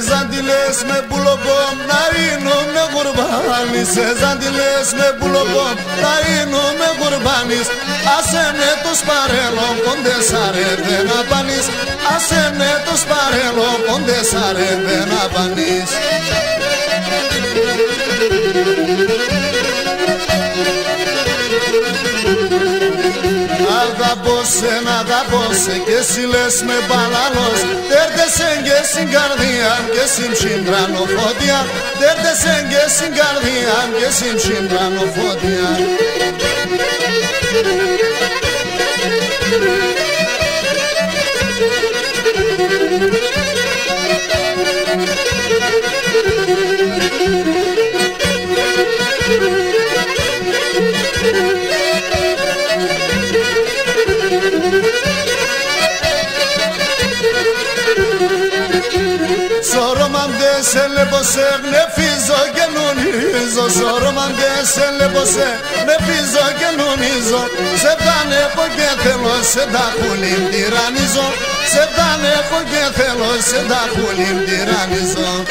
Zandilez me bulobom naino me qurbanis Zandilez me bulobom naino me qurbanis Asene tos parelo konde sare vena banis Asene tos parelo konde sare vena banis Αγαπώσε και εσύ λες με μπαλαλός Τέρτεσεν και στην καρδία και στην ψυμπρανοφώτια Τέρτεσεν και στην καρδία και στην ψυμπρανοφώτια Se le pose, ne fizo che non iso Soromande se le pose, ne fizo che non iso Se dane poche telo, se da kulim diranizo Se dane poche telo, se da kulim diranizo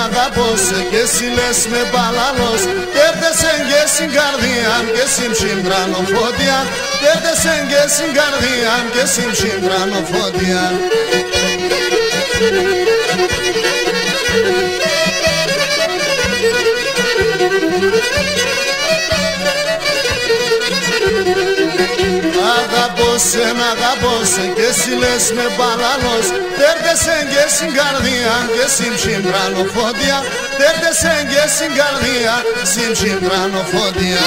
Αγαπώσε και εσύ λες με μπαλαλός Τέρτεσεν και στην καρδία και στην ψυμπρανοφώτια Τέρτεσεν και στην καρδία και στην ψυμπρανοφώτια Αγαπώσε και εσύ λες με μπαλαλός Τέρτεσεν και στην καρδία και στην ψυμπρανοφώτια Τέρτεσεν και στην καρδία στην ψυμπρανοφώτια